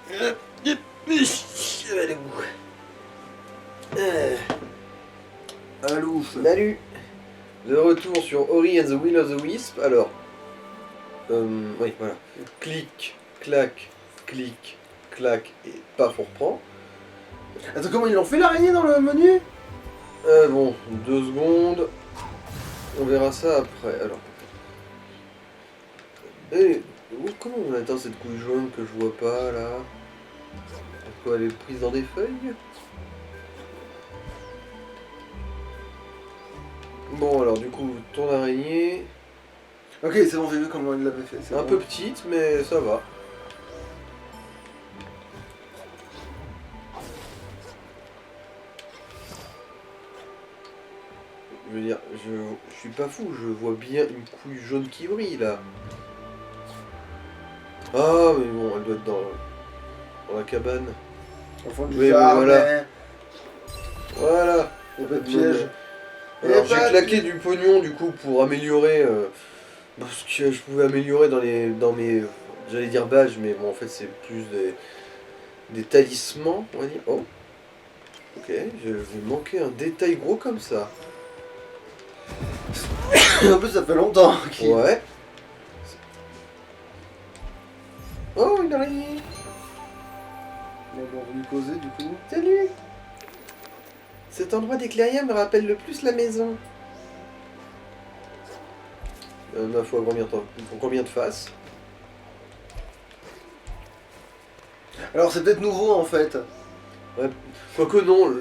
Allez, vous. Allô. Salut. De retour sur Ori and the Will of the Wisp. Alors, oui, voilà. Clic, clac, clic, clac, et paf, on reprend. Attends, comment ils l'ont fait l'araignée dans le menu? Bon, 2 secondes. On verra ça après. Alors. Et comment on atteint cette couille jaune que je vois pas là? Pourquoi elle est prise dans des feuilles? Bon, alors du coup, ton araignée. Ok, c'est bon, j'ai vu comment il l'avait fait. Un bon. peu petite, mais ça va. Je veux dire, je suis pas fou, je vois bien une couille jaune qui brille là. Ah, mais bon, elle doit être dans la cabane. Au fond du Oui, jardin. voilà. Voilà. Il n'y a pas de piège. Alors j'ai claqué du pognon du coup pour améliorer. Parce que je pouvais améliorer dans mes. J'allais dire badges, mais bon, en fait, c'est plus des talismans, on va dire. Oh. Ok, je vais manquer un détail gros comme ça. En plus, ça fait longtemps qu'il... Ouais. Oh, une araignée. On va lui causer du coup. Salut. Cet endroit des clairières me rappelle le plus la maison. Ma foi, combien de faces? Alors, c'est peut-être nouveau en fait. Ouais. Quoique non,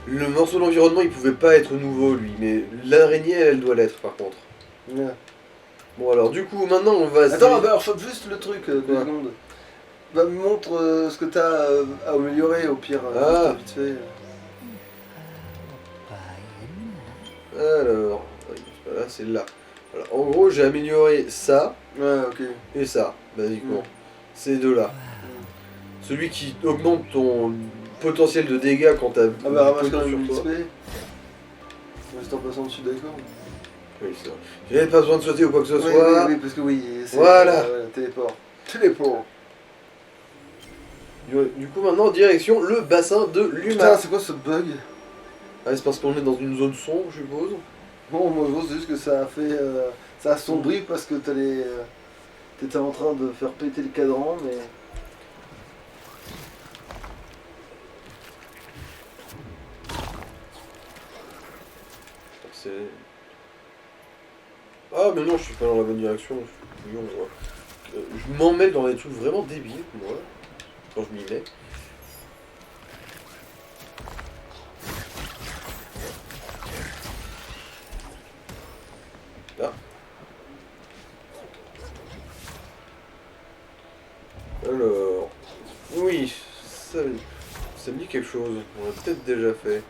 le morceau d'environnement il pouvait pas être nouveau lui, mais l'araignée elle doit l'être par contre. Ouais. Bon alors du coup maintenant on va... Attends, bah, alors chope juste le truc, 2 Ouais. secondes. Bah, me montre ce que t'as à améliorer au pire. Vite fait. Alors, là c'est là. Alors, en gros j'ai amélioré ça Ouais, ok. et ça, basiquement. Mm. Ces deux-là. Celui qui augmente ton potentiel de dégâts quand t'as Ah bah ramasse pognon quand même sur XP. toi. Juste en passant dessus, d'accord. Oui, c'est vrai. J'avais pas besoin de sauter ou quoi que ce Oui, soit. oui, parce que oui, c'est... Voilà. Téléport. Téléport. Du coup maintenant direction le bassin de Putain, l'humain. c'est quoi ce bug? Ah, c'est parce qu'on est dans une zone sombre, je suppose. Bon, moi je vois, c'est juste que ça a fait... ça a sombri parce que t'étais en train de faire péter le cadran, mais... C'est... Ah mais non, je suis pas dans la bonne direction. Je suis couillon, moi. Je m'en mets dans des trucs vraiment débiles, moi, quand je m'y mets. Là. Alors... Oui, ça me dit quelque chose. On l'a peut-être déjà fait.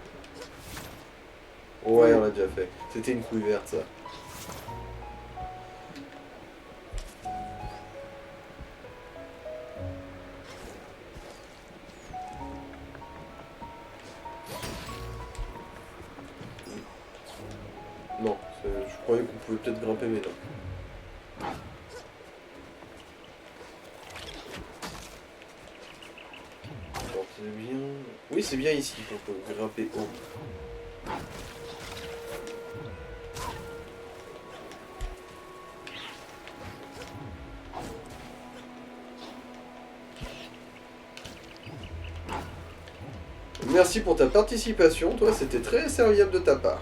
Ouais, on l'a déjà fait. C'était une couille verte, ça. Non, je croyais qu'on pouvait peut-être grimper, mais non. Alors, c'est bien... Oui, c'est bien ici qu'on peut grimper haut. Merci pour ta participation, toi, c'était très serviable de ta part.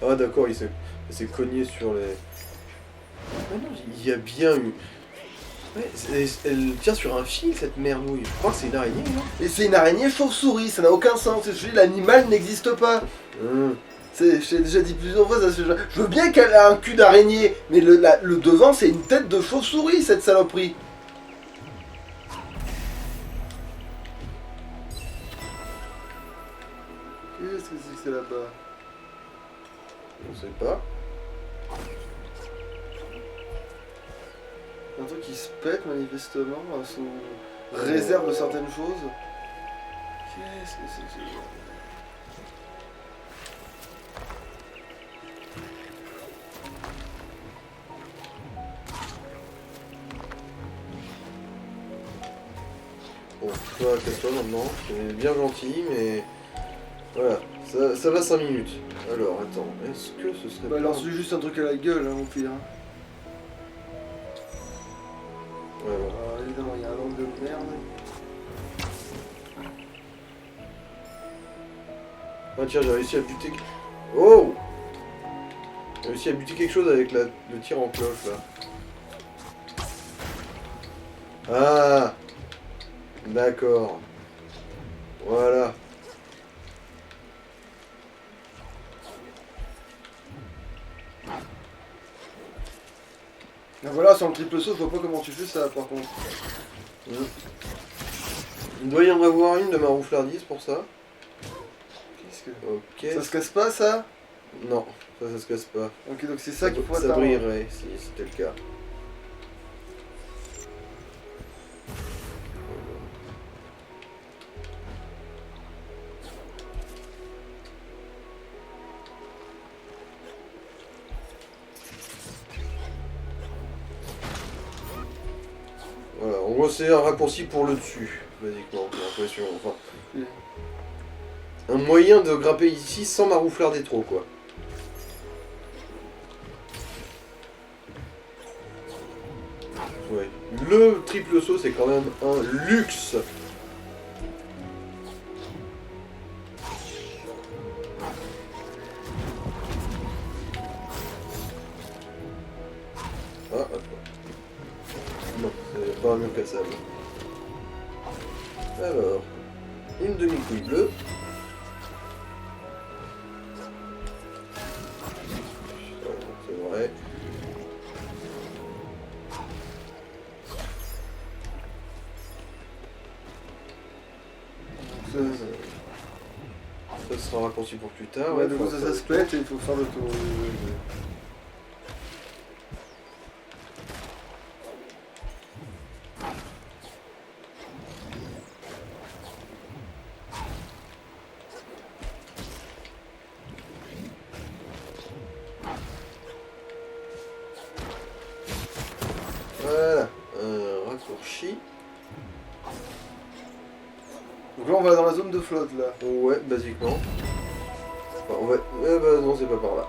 Ah d'accord, il s'est cogné sur les... Ah non, il y a bien eu... Ouais, elle tient sur un fil cette merdouille. Je crois que c'est une araignée, non? Et c'est une araignée chauve-souris, ça n'a aucun sens. Je dis, l'animal n'existe pas. Je t'ai déjà dit plusieurs fois, ça, je veux bien qu'elle a un cul d'araignée, mais le devant c'est une tête de chauve-souris cette saloperie. Qu'est-ce que c'est que là-bas? On sait pas. Un truc qui se pète manifestement, sous réserve de certaines choses. Qu'est-ce que c'est que ce genre? casse-toi maintenant. C'est bien gentil, mais... Voilà, ça va 5 minutes. Alors, attends, est-ce que ce serait Bah pas... lance-lui juste un truc à la gueule, hein, au pire. Ouais, bon. Alors, évidemment, il y a un angle de merde. Ah tiens, j'ai réussi à buter... Oh! J'ai réussi à buter quelque chose avec le tir en cloche, là. Ah! D'accord. Voilà. Ben voilà, sans le triple saut, je vois pas comment tu fais ça par contre. Il doit y en avoir une de ma rouflardise pour ça. Qu'est-ce que... Ok. Ça se casse pas ça? Non, ça se casse pas. Ok, donc c'est ça qu'il faut Ça attendre. brillerait si c'était le cas. Voilà, en gros c'est un raccourci pour le dessus, basiquement, j'ai l'impression. Enfin, Ok. un moyen de grimper ici sans marouflarder trop, quoi. Ouais. Le triple saut, c'est quand même un luxe. Ah, attends. Non, c'est pas un mur cassable. Alors, une demi-couille bleue. C'est vrai. Ça sera raccourci pour plus tard. Ouais, Ouais, du coup ça se pète et il faut faire le tour. Voilà, un raccourci. Donc là on va dans la zone de flotte là. Ouais, basiquement. Enfin, on va... Eh bah non, c'est pas par là.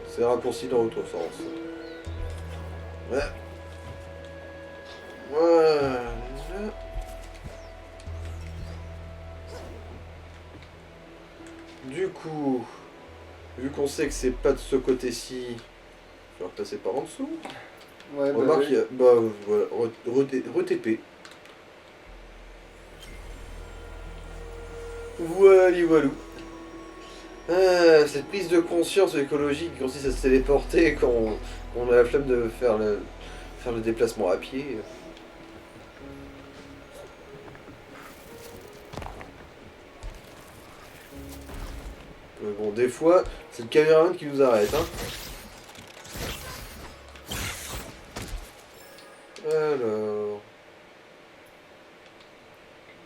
C'est raccourci dans l'autre sens. Ouais. Voilà. Du coup, vu qu'on sait que c'est pas de ce côté-ci, je vais repasser par en dessous. Ouais, bah, Remarque, oui. il y a... Bah voilà, re-TP. Voilà, voilà. Ah, cette prise de conscience écologique qui consiste à se téléporter quand on a la flemme de faire le déplacement à pied. Mais bon, des fois, c'est le caméraman qui nous arrête. Hein. Alors...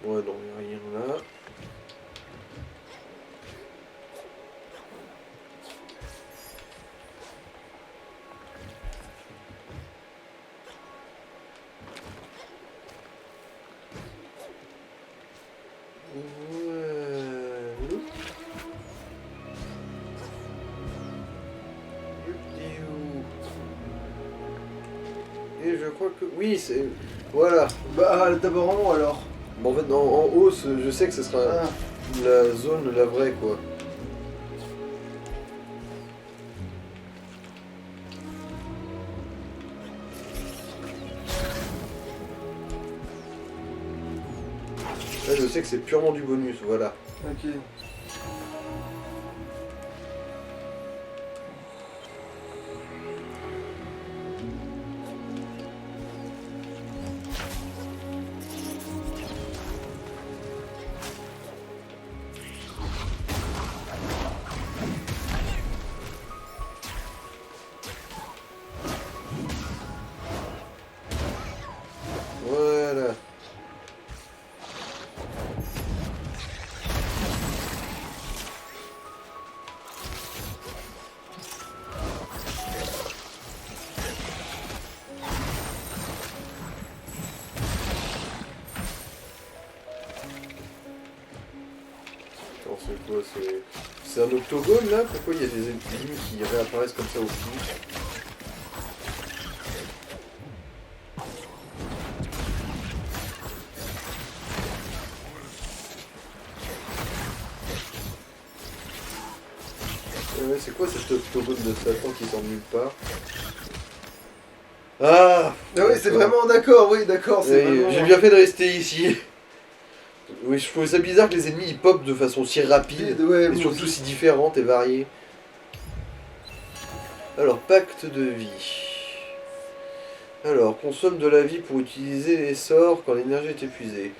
Ouais, non, il n'y a rien là. Et je crois que... Oui, c'est... Voilà. Bah d'abord en haut alors. Bon, en fait, en haut, je sais que ce sera Ah. la zone, la vraie, quoi. Là, je sais que c'est purement du bonus, voilà. Ok. Voilà. Alors c'est quoi? C'est un octogone là? Pourquoi il y a des ennemis qui réapparaissent comme ça au pif? Ouais, c'est quoi cet octogone de Satan qui sort de nulle part? Ah! Ah oui, c'est vraiment d'accord, oui, d'accord, c'est vraiment... J'ai bien fait de rester ici. Oui, je trouvais ça bizarre que les ennemis ils pop de façon si rapide Ouais, et surtout si différente et variée. Alors, pacte de vie. Alors, consomme de la vie pour utiliser les sorts quand l'énergie est épuisée.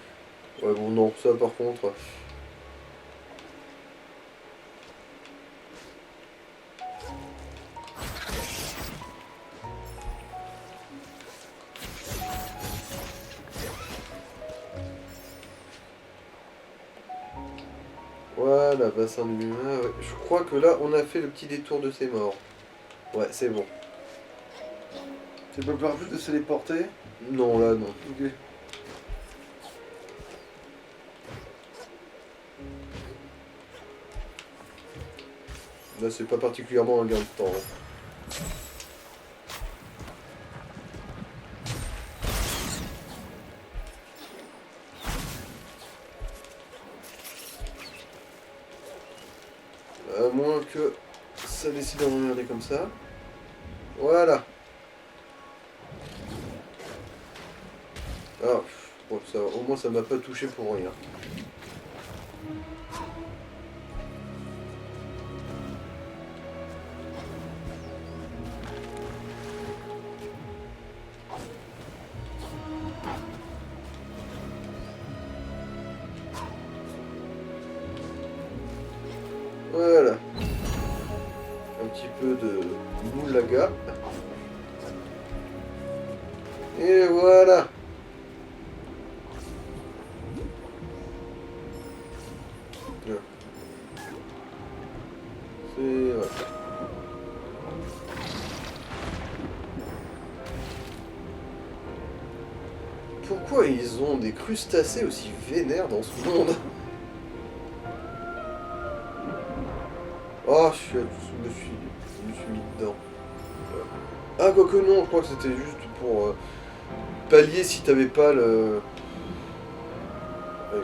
Ouais, bon, non, ça par contre. Voilà, bassin de lumière. Ouais. Je crois que là, on a fait le petit détour de ces morts. Ouais, c'est bon. Tu peux pas plus de se les porter? Non, là, non. Ok. Là, c'est pas particulièrement un gain de temps. À moins que ça décide de m'emmerder comme ça. Voilà. Ah, bon, ça, au moins ça m'a pas touché pour rien. Voilà. Un petit peu de moulaga. Et voilà. C'est... Voilà. Pourquoi ils ont des crustacés aussi vénères dans ce monde? Oh, je me suis mis dedans. Ah, quoique non, je crois que c'était juste pour pallier si t'avais pas le... Ouais,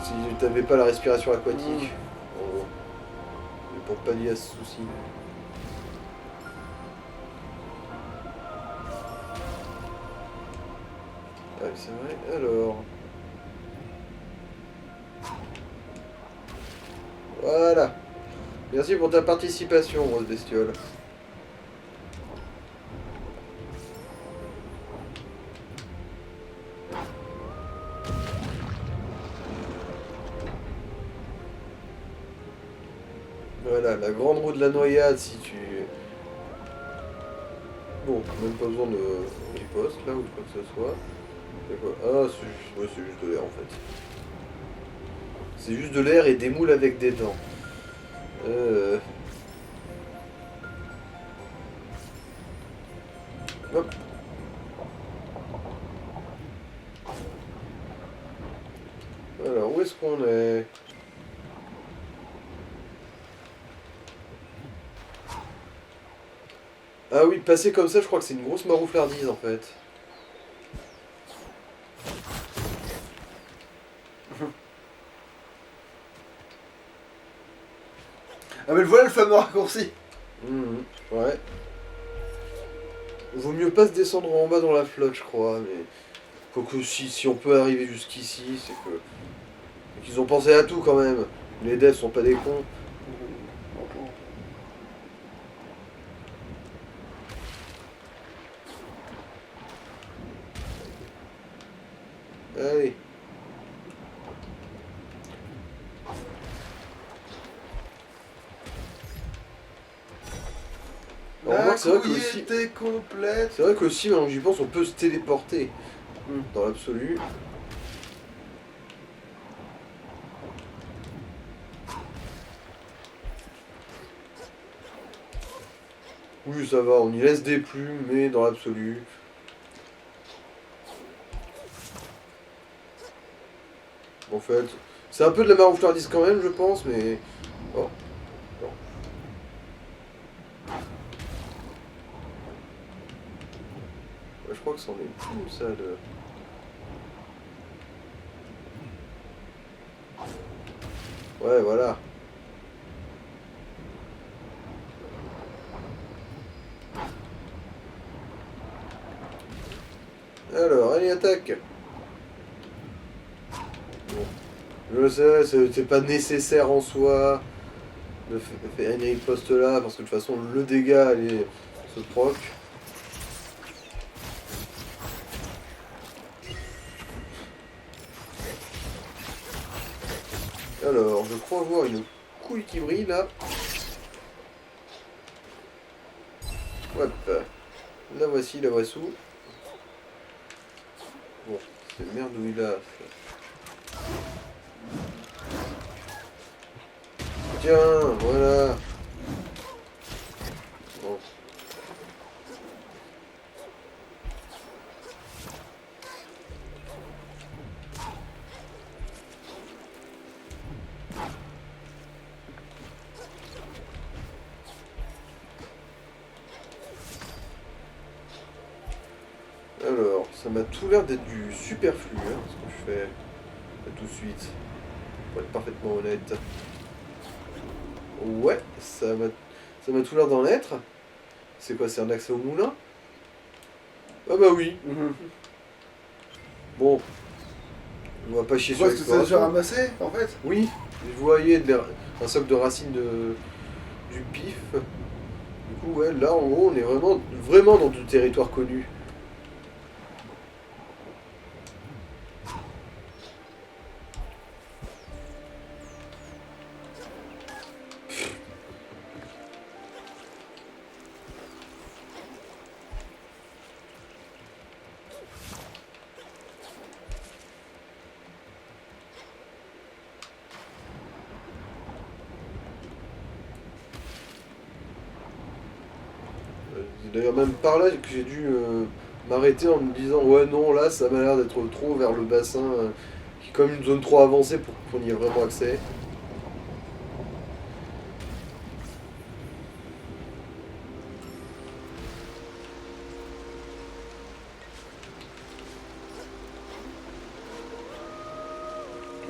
si t'avais pas la respiration aquatique. En gros. Et pour pallier à ce souci. Ah oui, c'est vrai. Alors... Voilà. Merci pour ta participation, grosse bestiole. Voilà, la grande roue de la noyade si tu... Bon, même pas besoin de riposte là ou de quoi que ce soit. C'est quoi? Ah, c'est juste de l'air en fait. C'est juste de l'air et des moules avec des dents. Hop. Alors, où est-ce qu'on est? Ah oui, passer comme ça, je crois que c'est une grosse marouflardise en fait. Ah mais voilà le fameux raccourci. Ouais. Vaut mieux pas se descendre en bas dans la flotte, je crois, mais... Faut que si on peut arriver jusqu'ici, c'est que... qu'ils ont pensé à tout quand même. Les devs sont pas des cons. Allez. La couille était complète. C'est vrai qu'aussi, maintenant que j'y pense, on peut se téléporter. Dans l'absolu. Oui, ça va, on y laisse des plumes, mais dans l'absolu... En fait, c'est un peu de la marouflardise quand même, je pense, mais... Oh, non. Ouais, je crois que c'en est tout, ça, de... Ouais, voilà. Alors, allez, attaque. Bon. Je sais, c'est pas nécessaire en soi de faire une riposte là, parce que de toute façon, le dégât, allez, se proc. Alors, je crois voir une couille qui brille là. Hop. La voici, la voici. Bon, c'est merdouille là. Tiens, voilà. Bon. Alors, ça m'a tout l'air d'être du superflu, hein, ce que je fais là, tout de suite, pour être parfaitement honnête. Ouais, ça m'a tout l'air d'en être. C'est quoi, c'est un accès au moulin? Ah bah oui. Bon, on va pas chier sur Pourquoi est-ce que ça a déjà l'exploration. ramassé en fait? Oui, je voyais un socle de racines du pif. Du coup, ouais, là, en gros, on est vraiment dans du territoire connu. C'est d'ailleurs même par là que j'ai dû m'arrêter en me disant ouais non là ça m'a l'air d'être trop vers le bassin qui est comme une zone trop avancée pour qu'on y ait vraiment accès.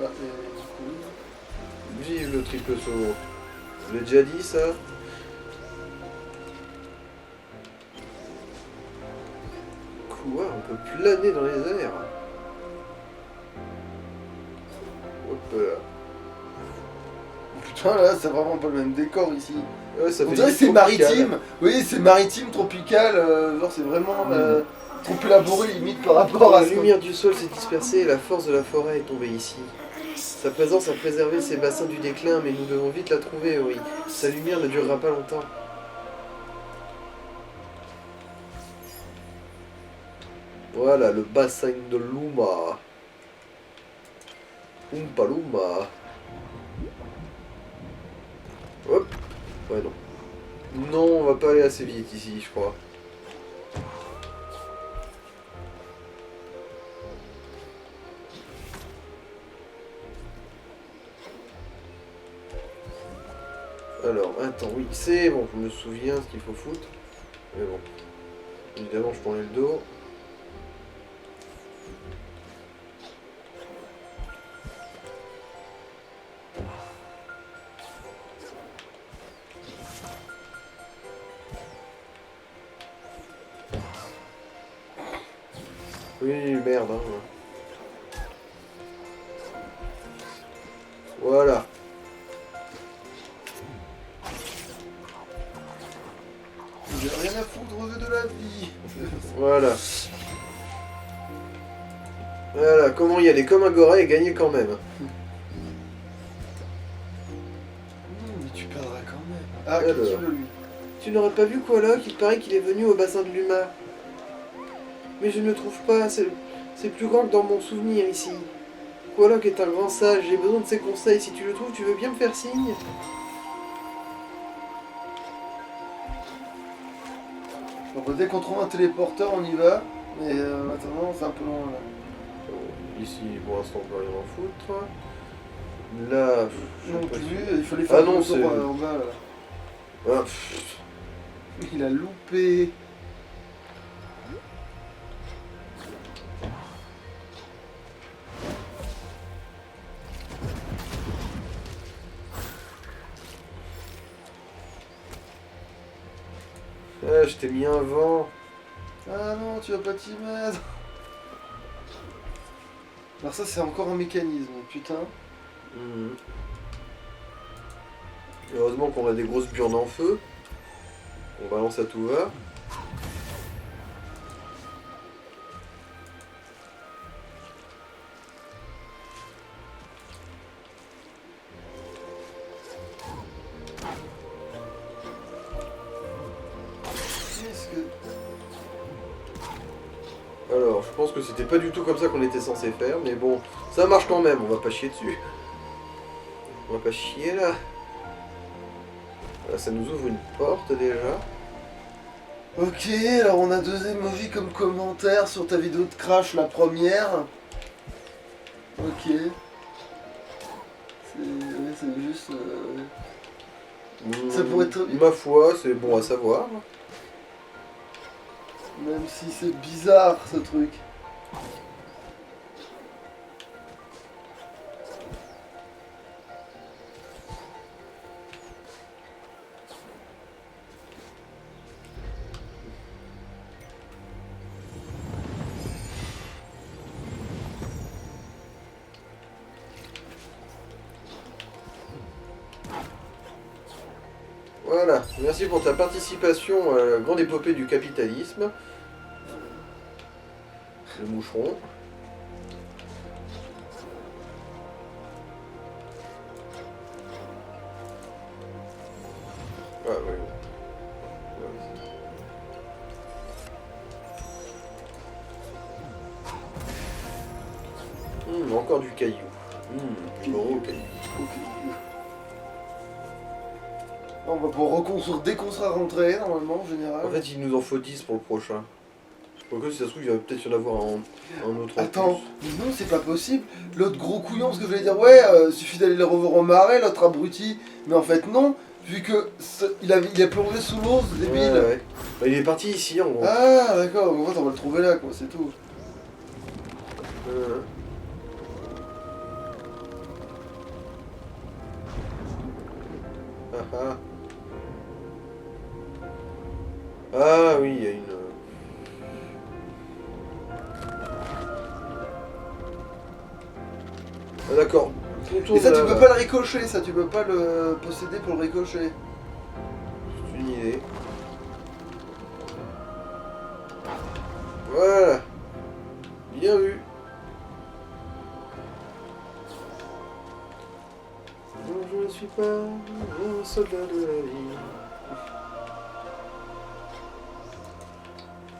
Ah, du coup, Vive le triple saut. Je l'ai déjà dit ça. Quoi, on peut planer dans les airs. Hop là. putain là, c'est vraiment pas le même décor ici. Ouais, ça On fait dirait que limite c'est tropical. maritime. Oui, c'est maritime, tropical. Genre, c'est vraiment trop élaboré limite par rapport à La ce qu'on- lumière du sol s'est dispersée et la force de la forêt est tombée ici. Sa présence a préservé ces bassins du déclin, mais nous devons vite la trouver, oui. Sa lumière ne durera pas longtemps. Voilà, le bassin de Luma. Oompa Loompa. Hop. Ouais, non. Non, on va pas aller assez vite ici, je crois. Alors, attends, oui, c'est bon, je me souviens ce qu'il faut foutre. Mais bon, évidemment, je tournais le dos. Oui, merde, hein. Voilà. J'ai rien à foutre de la vie. Voilà. Voilà, comment y aller comme un goré et gagner quand même. Mais tu perdras quand même. Ah, Alors. qui veut lui? Tu n'aurais pas vu Koala? Il paraît qu'il est venu au bassin de Luma. Mais je ne le trouve pas, c'est plus grand que dans mon souvenir ici. Koala est un grand sage, j'ai besoin de ses conseils. Si tu le trouves, tu veux bien me faire signe? Bon, bah, dès qu'on trouve un téléporteur, on y va. Mais maintenant, c'est un peu loin là. Ici, pour l'instant, on peut rien en foutre. Là, je sais Non pas plus, si- il fallait faire Ah non, le c'est... tour en bas là. Ah, pff. Il a loupé. Ah, je t'ai mis un vent. Ah non, tu vas pas t'y mettre. Alors ça c'est encore un mécanisme, putain. Mhm. Heureusement qu'on a des grosses burnes en feu. On balance à tout va. Qu'est-ce que... Alors, je pense que c'était pas du tout comme ça qu'on était censé faire, mais bon, ça marche quand même, on va pas chier dessus. On va pas chier là. Là, ça nous ouvre une porte déjà. Ok, alors on a deux emojis comme commentaire sur ta vidéo de crash, la première. Ok. C'est juste... Ça pourrait être... Ma foi, c'est bon à savoir. Même si c'est bizarre ce truc. Voilà, merci pour ta participation à la grande épopée du capitalisme. Le moucheron. Ah oui. Encore du caillou. Du gros caillou. Ok. On va pouvoir reconstruire dès qu'on sera rentré, normalement, en général. En fait, il nous en faut 10 pour le prochain. Quoique, si ça se trouve, il va peut-être y en avoir un autre en Attends, plus. mais non, c'est pas possible. L'autre gros couillon, parce que je voulais dire, ouais, suffit d'aller le revoir au marais, l'autre abruti. Mais en fait, non, vu que il a plongé sous l'eau, ce débile. Ouais, ouais. Bah, il est parti ici, en gros. Ah, d'accord, en fait, on va le trouver là, quoi, c'est tout. Euh. Ah ah. Ah oui, il y a une... Ah d'accord. Et ça, tu peux pas le ricocher, ça, tu peux pas le posséder pour le ricocher. C'est une idée. Voilà. Bien vu. Non, je ne suis pas un soldat de la vie.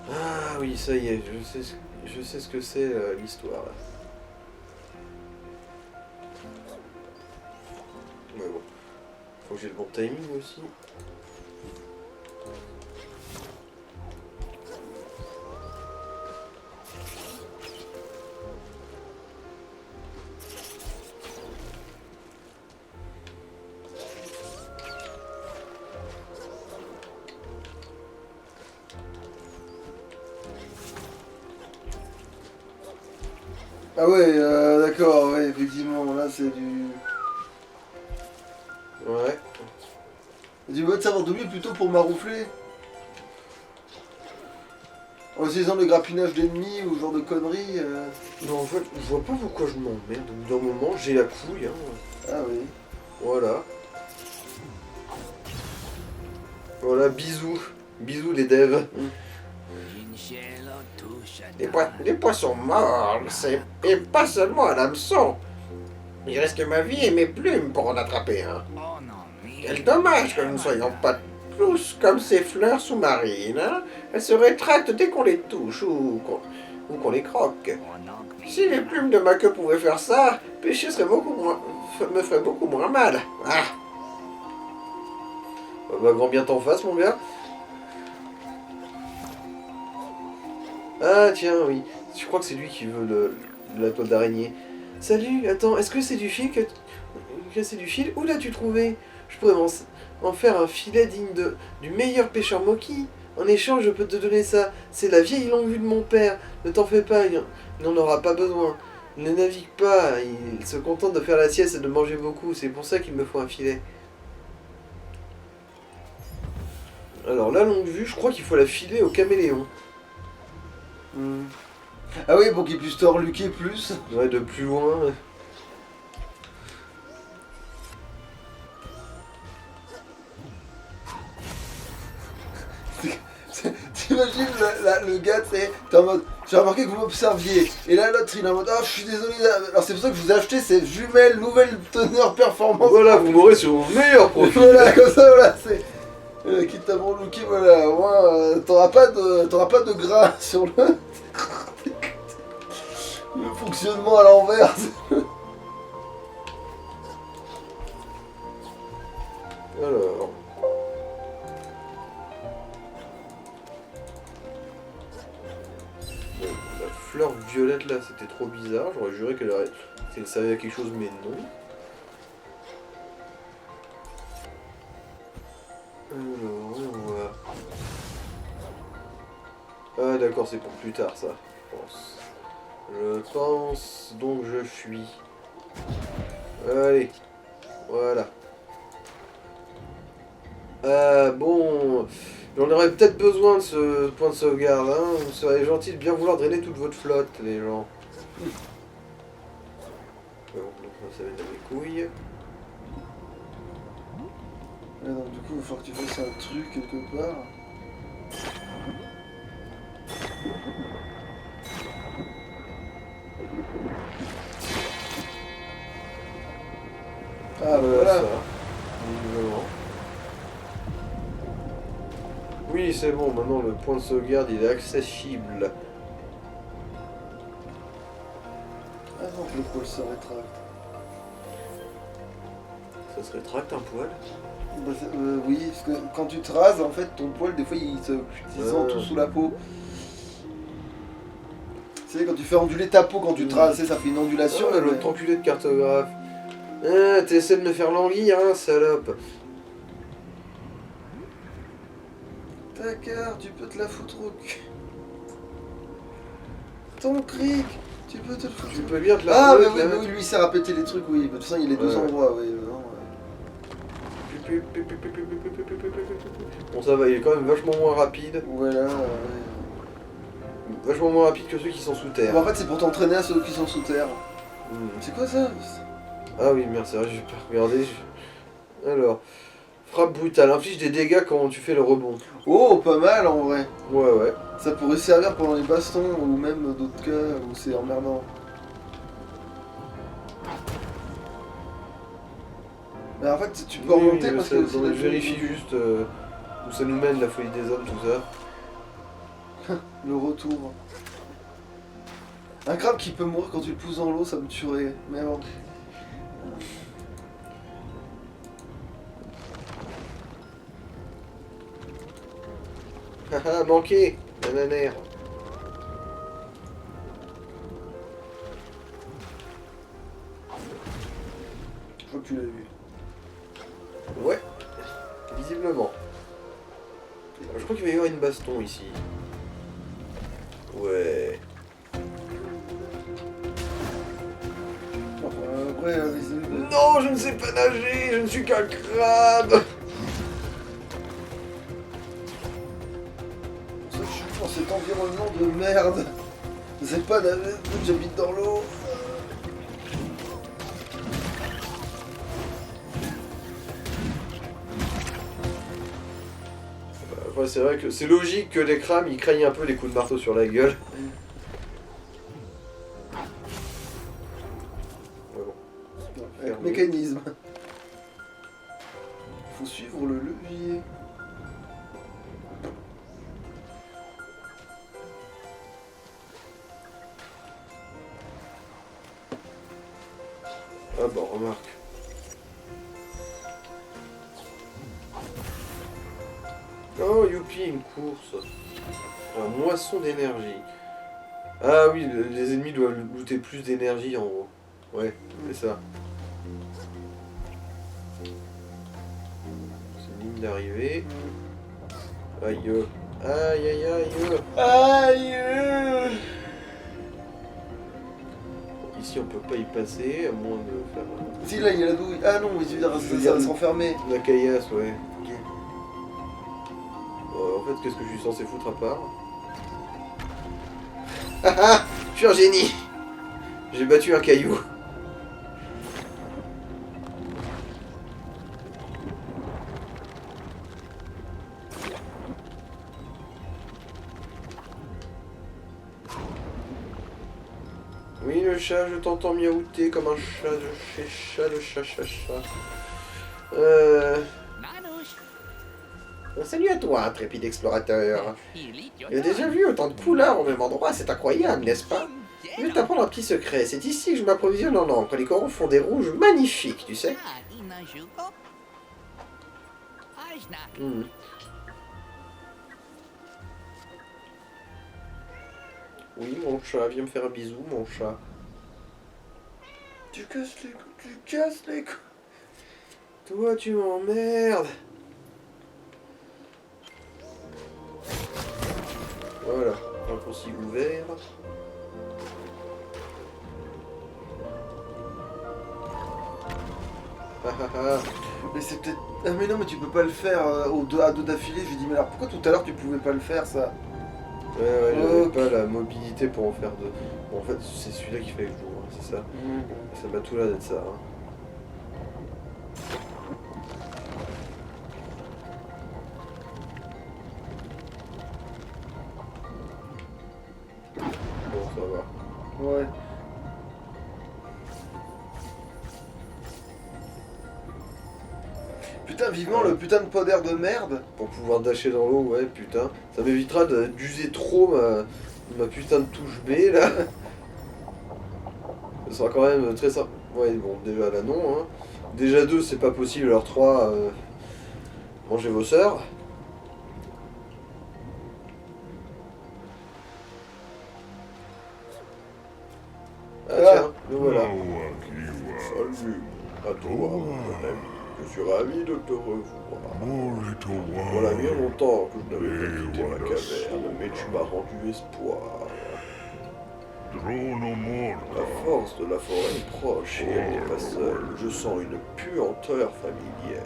Ah oui, ça y est, je sais ce que c'est l'histoire là. Mais bon, faut que j'ai le bon timing aussi. Ah ouais, d'accord, ouais, effectivement, là, c'est du... Ouais. Du mode savoir de lui plutôt pour maroufler. En utilisant le grappinage d'ennemis ou ce genre de conneries. Non, en fait, je vois pas pourquoi je m'emmerde. Au bout d'un moment, j'ai la couille. Hein. Ah oui. Voilà. Voilà, bisous. Bisous les devs. Des poissons morts, et pas seulement à l'hameçon. Il risque ma vie et mes plumes pour en attraper un. Quel dommage que nous ne soyons pas tous comme ces fleurs sous-marines. Hein. Elles se rétractent dès qu'on les touche ou qu'on les croque. Si les plumes de ma queue pouvaient faire ça, pêcher me ferait beaucoup moins mal. Ah. Bah, grand bien t'en face, mon gars. Ah tiens, oui. Je crois que c'est lui qui veut de la toile d'araignée. Salut, attends, est-ce que c'est du fil que c'est du fil? Où l'as-tu trouvé? Je pourrais en faire un filet digne du meilleur pêcheur Moki. En échange, je peux te donner ça. C'est la vieille longue vue de mon père. Ne t'en fais pas, il n'en aura pas besoin. Il ne navigue pas, il se contente de faire la sieste et de manger beaucoup. C'est pour ça qu'il me faut un filet. Alors, la longue vue, je crois qu'il faut la filer au caméléon. Ah oui, pour qu'il puisse te reluquer plus. Ouais, de plus loin. T'imagines le gars, t'es en mode, j'ai remarqué que vous m'observiez. Et là, l'autre, il est en mode, oh, je suis désolé. Alors, c'est pour ça que je vous ai acheté ces jumelles nouvelle teneur performance. Voilà, vous m'aurez sur mon meilleur profil. Voilà, comme ça, voilà, c'est. Quitte à mon looké, voilà, au moins, t'auras pas de gras sur le fonctionnement à l'envers. Alors. Bon, la fleur violette là, c'était trop bizarre. J'aurais juré qu'elle servait à quelque chose, mais non. Alors, on va... Ah d'accord, c'est pour plus tard ça, je pense. Je pense, donc je fuis. Allez, voilà. Bon, j'en aurais peut-être besoin de ce point de sauvegarde, hein. Vous seriez gentil de bien vouloir drainer toute votre flotte, les gens. Bon, donc ça va être mes couilles. Et donc du coup, il va falloir que tu fasses un truc quelque part. Ah voilà. Ça. Visiblement. Oui, c'est bon, maintenant le point de sauvegarde il est accessible. Ah non, le poil se rétracte. Ça se rétracte un poil? Bah, oui, parce que quand tu te rases, en fait, ton poil, des fois, il se sent tout sous la peau. Tu sais, quand tu fais onduler ta peau, quand tu te rases, ça fait une ondulation. Ah, l'autre enculé de cartographe. Ah, t'essaies de me faire languir, hein, salope. Ta carte, tu peux te la foutre au cul. Ton cric, tu peux te le foutre. Tu peux bien te la Ah, mais remettre, oui, là. oui, lui, il sert à péter les trucs, oui. De toute façon, il y a les deux Ouais. endroits, oui. Non, Bon, ça va, il est quand même vachement moins rapide. Voilà. Vachement moins rapide que ceux qui sont sous terre. Bon, en fait, c'est pour t'entraîner à ceux qui sont sous terre. C'est quoi ça? Ah oui, merde, c'est vrai, j'ai pas regardé. Alors, frappe brutale, inflige des dégâts quand tu fais le rebond. Oh, pas mal en vrai. Ouais. Ça pourrait servir pendant les bastons ou même d'autres cas où c'est emmerdant. Mais en fait, tu peux remonter parce que je vérifie juste où ça nous mène, la folie des hommes, tout ça. le retour. Un crabe qui peut mourir quand tu le pousses dans l'eau, ça me tuerait. Merde. Haha, manqué, nananaire. Je crois que tu l'as vu. Ouais, visiblement. Je crois qu'il va y avoir une baston ici. Ouais. Après, visiblement. Non, je ne sais pas nager, je ne suis qu'un crabe. Je suis dans cet environnement de merde. Je sais pas nager, j'habite dans l'eau. Après, c'est vrai que c'est logique que les crabes ils craignent un peu les coups de marteau sur la gueule. Ouais, bon. Avec mécanisme. Faut suivre le levier. Ah bon, remarque. Oh, youpi, une course. Un moisson d'énergie. Ah oui, les ennemis doivent looter plus d'énergie en gros. Ouais, c'est ça. C'est une ligne d'arrivée. Aïe. Aïe aïe aïe. Aïe. Ici on peut pas y passer, à moins de faire Si là il y a la douille. Ah non, mais tu veux dire, ça va s'enfermer. la caillasse, ouais. Ok. En fait, qu'est-ce que je suis censé foutre à part? Ah ah, je suis un génie. J'ai battu un caillou. Oui, le chat, je t'entends miaouter comme un chat de chez chat, le chat. Salut à toi, intrépide explorateur. J'ai déjà vu autant de couleurs au même endroit, c'est incroyable, n'est-ce pas? Je vais t'apprendre un petit secret, c'est ici que je m'approvisionne en encre. Les coraux font des rouges magnifiques, tu sais. Hmm. Oui, mon chat, viens me faire un bisou, mon chat. Tu casses les couilles. Toi, tu m'emmerdes. Voilà, raccourci ouvert. Mais c'est peut-être... Ah mais non, mais tu peux pas le faire à deux d'affilée. Je lui dis, mais alors pourquoi tout à l'heure tu pouvais pas le faire, ça? Ouais, j'avais pas la mobilité pour en faire deux. Bon, en fait, c'est celui-là qu'il fallait que je joue, hein, c'est ça. Ça m'a tout l'air d'être ça. Hein. Bon, ça va. Ouais. Putain, vivement le putain de podder de merde. Pour pouvoir dasher dans l'eau, ouais, putain. Ça m'évitera d'user trop ma putain de touche B, là. Ça sera quand même très simple. Ouais, bon, déjà là, non, hein. Déjà 2, c'est pas possible, alors 3, mangez vos sœurs. Ah tiens, le voilà. Salut à toi, mon ami. Je suis ravi de te revoir. Voilà bien longtemps que je n'avais pas quitté ma caverne, mais tu m'as rendu espoir. La force de la forêt est proche et elle n'est pas seule. Je sens une puanteur familière.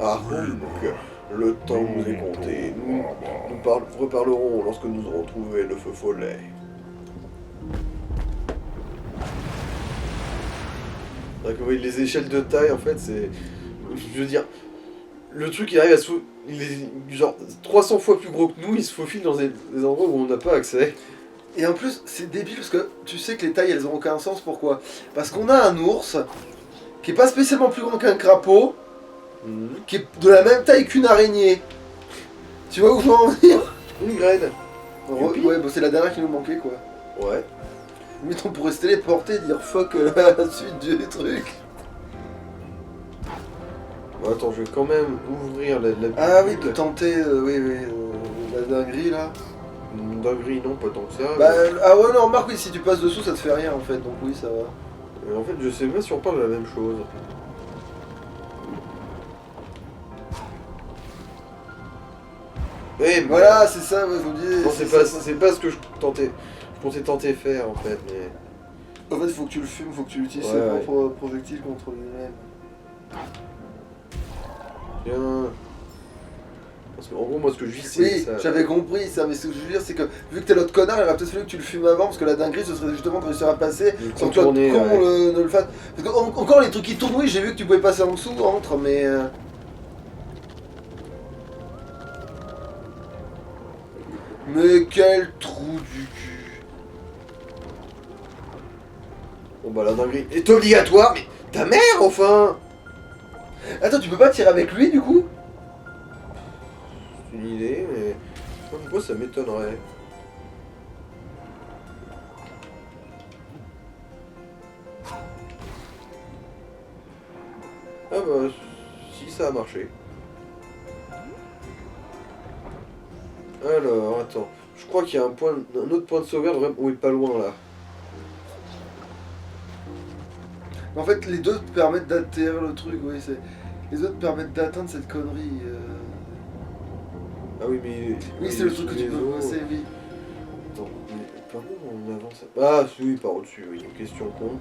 Ah, Hook, le temps nous est compté. Nous reparlerons lorsque nous aurons trouvé le feu follet. Donc, oui, les échelles de taille, en fait, c'est... Je veux dire, le truc, il arrive à se... Il est genre 300 fois plus gros que nous, il se faufile dans des endroits où on n'a pas accès. Et en plus, c'est débile parce que tu sais que les tailles elles ont aucun sens. Pourquoi? Parce qu'on a un ours qui est pas spécialement plus grand qu'un crapaud, qui est de la même taille qu'une araignée. Tu vois où je veux en venir? Une graine. Ouais, bah c'est la dernière qui nous manquait quoi. Ouais. Mais on pourrait se téléporter et dire fuck la suite du truc. Bon, attends, je vais quand même ouvrir la Ah oui, de tenter, la dinguerie là. Dinguerie, non, pas tant que ça. Bah, ah ouais, non, remarque, oui, si tu passes dessous, ça te fait rien en fait, donc oui, ça va. Mais en fait, je sais pas si on parle de la même chose. Oui, mais voilà, c'est ça, ouais, je vous dis. Non, c'est pas ce que je comptais tenter faire en fait, mais... En fait, il faut que tu le fumes, faut que tu utilises ses propres projectiles contre lui-même. Tiens... Parce qu'en gros, moi, ce que je vis, c'est oui, ça. j'avais compris ça, mais ce que je veux dire, c'est que vu que t'es l'autre connard, il aurait peut-être fallu que tu le fumes avant, parce que la dinguerie, ce serait justement de réussir à passer sans que toi, con, ne le fasse. Parce que, encore les trucs qui tournent, oui, j'ai vu que tu pouvais passer en dessous, entre, mais... Mais quel trou du cul. Bon bah la dinguerie est obligatoire, mais ta mère enfin. Attends, tu peux pas tirer avec lui du coup? C'est une idée, mais... Je sais pas pourquoi ça m'étonnerait. Ah bah... Si, ça a marché. Alors, attends. Je crois qu'il y a un autre point de sauvegarde vraiment où il est pas loin là. En fait, les deux te permettent d'atterrir le truc, oui, c'est... Les autres permettent d'atteindre cette connerie. Ah oui, mais... Oui, c'est le truc que tu peux passer, oui. Attends, mais par où on avance? Ah oui, par au-dessus, oui. Question con.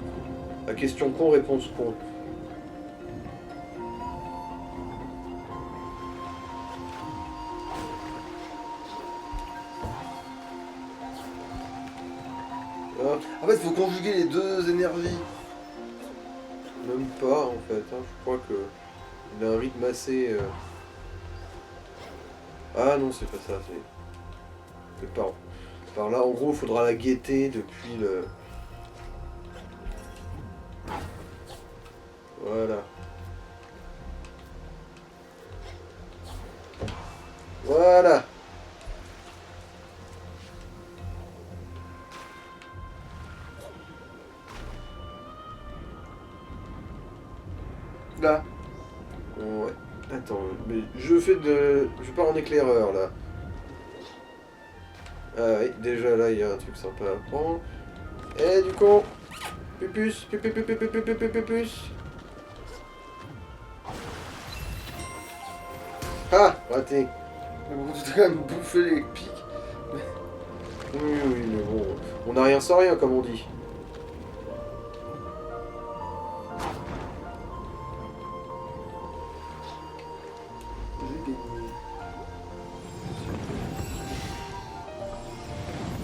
La question con, réponse con. Ah, En fait, il faut conjuguer les deux énergies. même pas en fait, hein. Je crois que il a un rythme assez... Ah non, c'est pas ça, c'est par là. En gros, il faudra la guetter depuis le... Voilà. Voilà. Là. Ouais. Attends, mais je pars en éclaireur là. Ah oui, déjà là il y a un truc sympa à prendre. Eh du con. Pupus, pupus. Ah, raté. Mais bon, tu t'es quand même bouffé les pics. Oui, mais bon, on n'a rien sans rien comme on dit. J'ai gagné.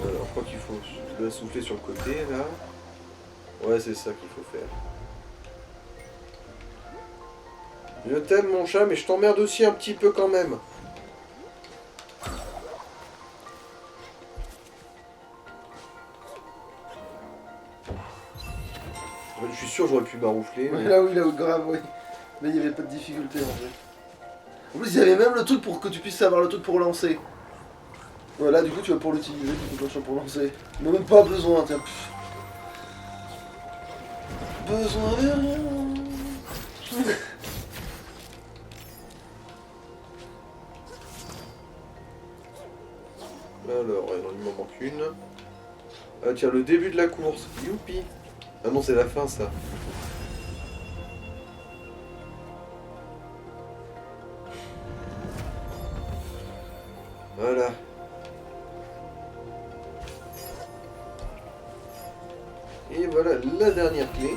Alors, je crois qu'il faut la souffler sur le côté là. Ouais, c'est ça qu'il faut faire. Je t'aime mon chat, mais je t'emmerde aussi un petit peu quand même. Je suis sûr que j'aurais pu maroufler. Ouais, Mais... là où grave, oui. Mais il n'y avait pas de difficulté en fait. En plus, il y avait même le truc pour que tu puisses avoir le truc pour lancer. Voilà, du coup, tu vas pour l'utiliser, tu peux pas pour lancer. Mais même pas besoin, tiens. Besoin de rien. Alors, il m'en manque une. Ah tiens, le début de la course. Youpi. Ah non, c'est la fin ça. Voilà. Et voilà la dernière clé.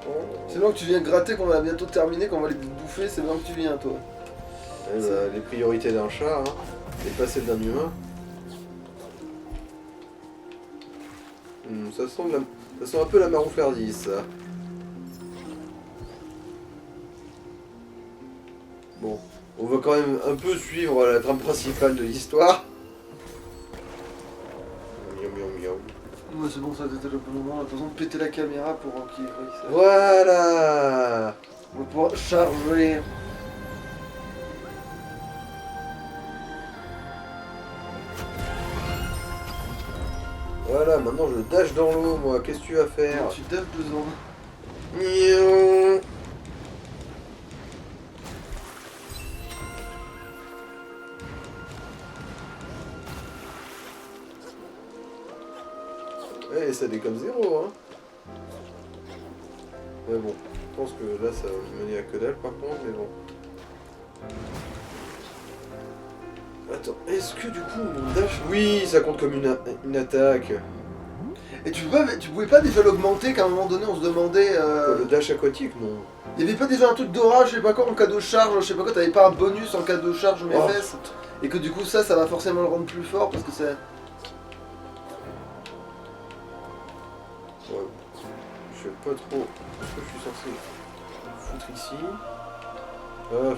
Oh. C'est là que tu viens gratter, qu'on va bientôt terminer, qu'on va les bouffer, c'est là que tu viens, toi. Eh ben, les priorités d'un chat, hein, et pas celles d'un humain. Ça sent un peu la marouflardise, ça. Bon, on va quand même un peu suivre la trame principale de l'histoire. Miaou, miaou, miaou. Ouais, c'est bon, ça c'était le bon moment. Attention de péter la caméra pour équilibrer ça. Voilà. On va pouvoir charger. Voilà, maintenant je dash dans l'eau, moi. Qu'est-ce que tu vas faire? Tu tapes dedans. Miaou. Eh, ça déconne zéro, hein. Mais bon, je pense que là ça va mener à que dalle par contre, mais bon. Attends, est-ce que du coup mon dash... Oui, ça compte comme une attaque. Et tu pouvais pas déjà l'augmenter qu'à un moment donné on se demandait. Le dash aquatique, non. Il y avait pas déjà un truc d'orage, je sais pas quoi, en cas de charge, je sais pas quoi, t'avais pas un bonus en cas de charge mes Oh. fesses. Et que du coup ça va forcément le rendre plus fort parce que c'est. Ouais. Je sais pas trop ce que je suis censé foutre ici. Ah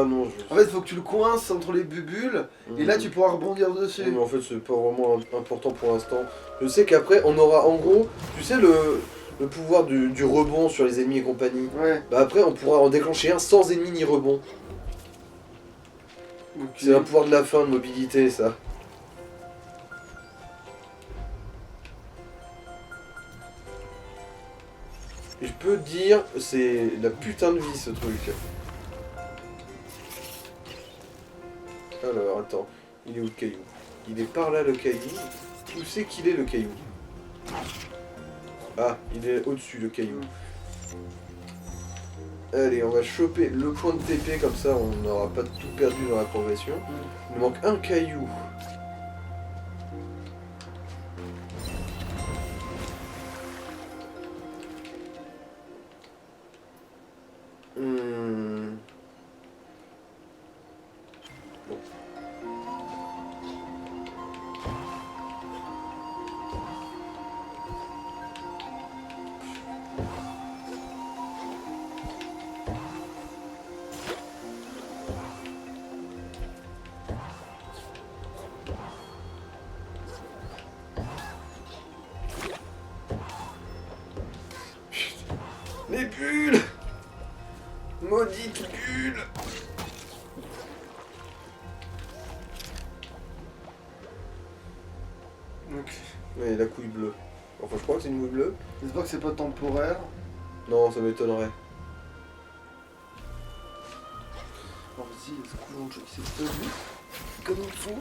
non, je... En fait, il faut que tu le coinces entre les bubules et là tu pourras rebondir dessus. Mais en fait, c'est pas vraiment important pour l'instant. Je sais qu'après, on aura en gros, tu sais, le pouvoir du rebond sur les ennemis et compagnie. Ouais. Bah après, on pourra en déclencher un sans ennemi ni rebond. Ok. C'est un pouvoir de la fin de mobilité, ça. Et je peux te dire, c'est la putain de vie ce truc. Alors, attends, il est où le caillou? Il est par là le caillou. Où c'est qu'il est le caillou? Ah, il est au-dessus le caillou. Allez, on va choper le point de TP, comme ça on n'aura pas tout perdu dans la progression. Il nous manque un caillou. Hmm. Bon. Les bulles! Maudite bulle! Ok. Ouais, la couille bleue. Enfin, je crois que c'est une couille bleue. J'espère que c'est pas temporaire. Non, ça m'étonnerait. Alors vas-y, ce coulant de jeu qui s'est pas vu. Comme il faut.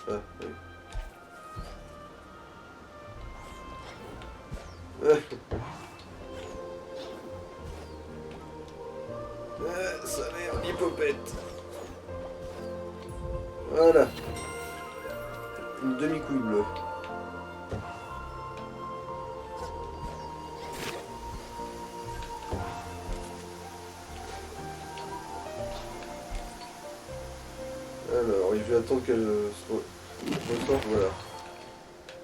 Ah, oui. Ça merde, l'hypopète. Voilà. Une demi-couille bleue. Alors, je vais attendre qu'elle se ressorte, voilà.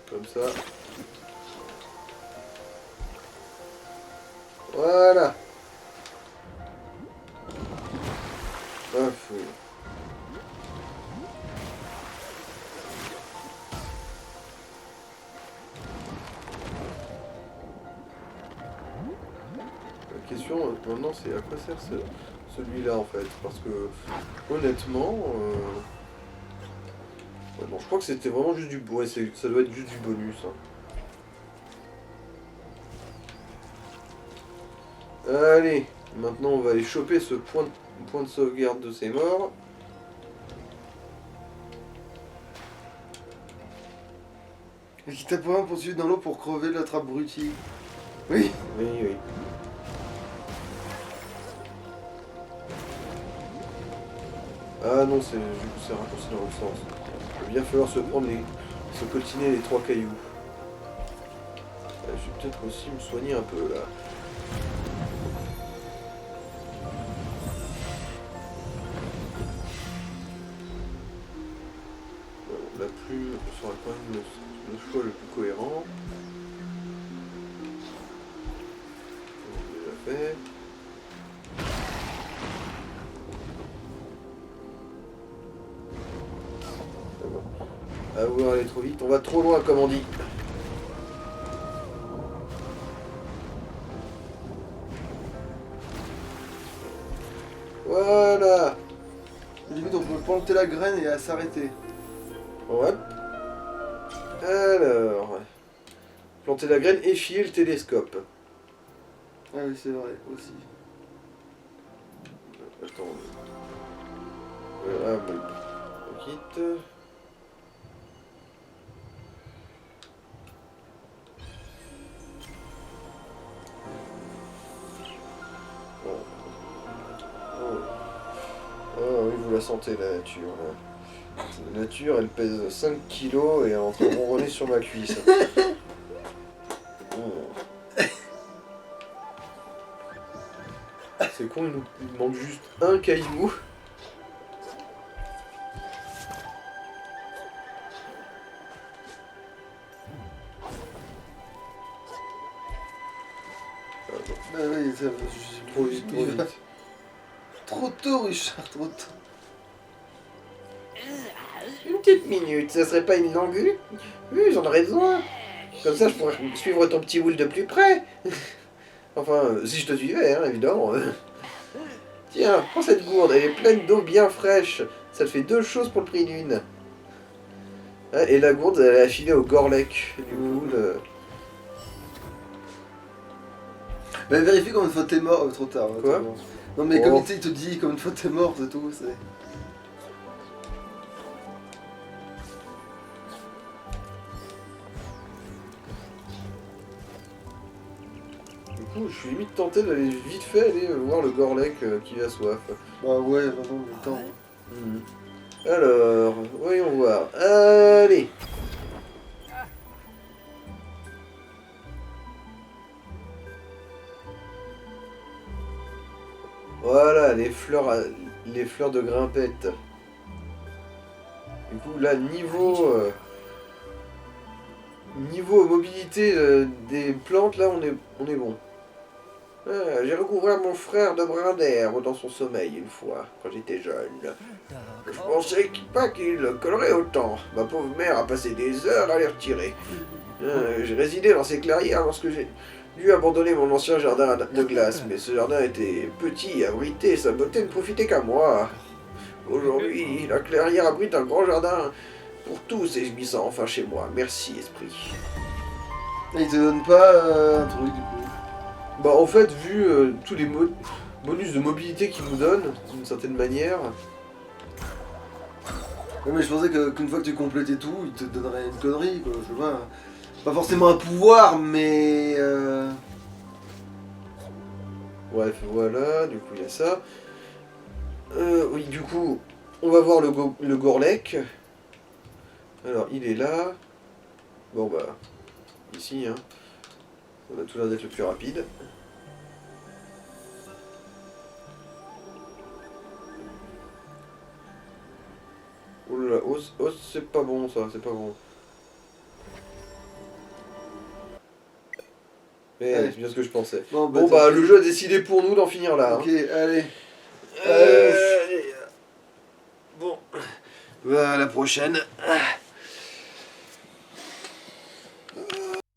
Comme ça. Voilà. Ah, fou. La question maintenant c'est à quoi sert celui-là en fait, parce que honnêtement, ouais, bon, je crois que c'était vraiment juste du, ouais, ça doit être juste du bonus. Hein. Allez, maintenant on va aller choper ce point de sauvegarde de ces morts. Et qui t'a pas un poursuivi dans l'eau pour crever l'autre abruti. Oui. Oui, oui. Ah non, c'est raccourci dans l'autre sens. Il va bien falloir se coltiner les 3 cailloux. Je vais peut-être aussi me soigner un peu là. La plume sera quand même le choix le plus cohérent. On l'a déjà fait. À vouloir aller trop vite, on va trop loin comme on dit. Voilà. Limite on peut planter la graine et elle s'arrêter. Ouais. Alors. Planter la graine et filer le télescope. Ah oui c'est vrai aussi. Attends. Voilà, on quitte. Oh oui, vous la sentez la nature. Là. La nature, elle pèse 5 kilos et elle est en train de ronronner sur ma cuisse. C'est con, il nous manque juste un caillou. Ah oui, ça, Trop vite, trop vite. Trop tôt, Richard, trop tôt. Une petite minute, ça serait pas une longue vue? Oui, j'en aurais besoin. Comme ça, je pourrais suivre ton petit Will de plus près. Enfin, si je te suivais, hein, évidemment. Tiens, prends cette gourde, elle est pleine d'eau bien fraîche. Ça te fait 2 choses pour le prix d'une. Ah, et la gourde, elle est affilée au Gorlek. Du coup, Bah vérifie combien de fois t'es mort, trop tard. Là, Quoi? t'es mort. Non mais comme tu sais, il te dit combien de fois t'es mort, c'est tout, c'est... Du coup, je suis limite tenté d'aller vite fait aller voir le Gorlek qui a soif. Bah ouais, vraiment, le temps. Mhm. Alors, voyons voir. Allez. Voilà, les fleurs de grimpette. Du coup, là, niveau mobilité des plantes, là, on est bon. Ah, j'ai recouvert mon frère de brin d'herbe dans son sommeil une fois, quand j'étais jeune. Je pensais pas qu'il collerait autant. Ma pauvre mère a passé des heures à les retirer. J'ai résidé dans ces clairières lorsque j'ai dû abandonner mon ancien jardin de glace, mais ce jardin était petit, abrité, sa beauté ne profitait qu'à moi. Aujourd'hui, la clairière abrite un grand jardin pour tous et je m'y sens enfin chez moi. Merci, esprit. Et il te donne pas un truc du coup. Bah en fait, vu tous les bonus de mobilité qu'il nous donne, d'une certaine manière... Ouais, mais je pensais qu'une fois que tu complétais tout, il te donnerait une connerie, quoi, je sais pas. Pas forcément un pouvoir, mais... Bref, voilà, du coup il y a ça. Oui, du coup, on va voir le Gorlek. Alors, il est là. Bon bah, ici, hein. Ça va tout l'air d'être le plus rapide. Oh là là, oh, c'est pas bon ça, c'est pas bon. Mais Allez. c'est bien ce que je pensais. Bon Bah, le jeu a décidé pour nous d'en finir là. Ok, Hein. allez. Bon. Bah, à la prochaine.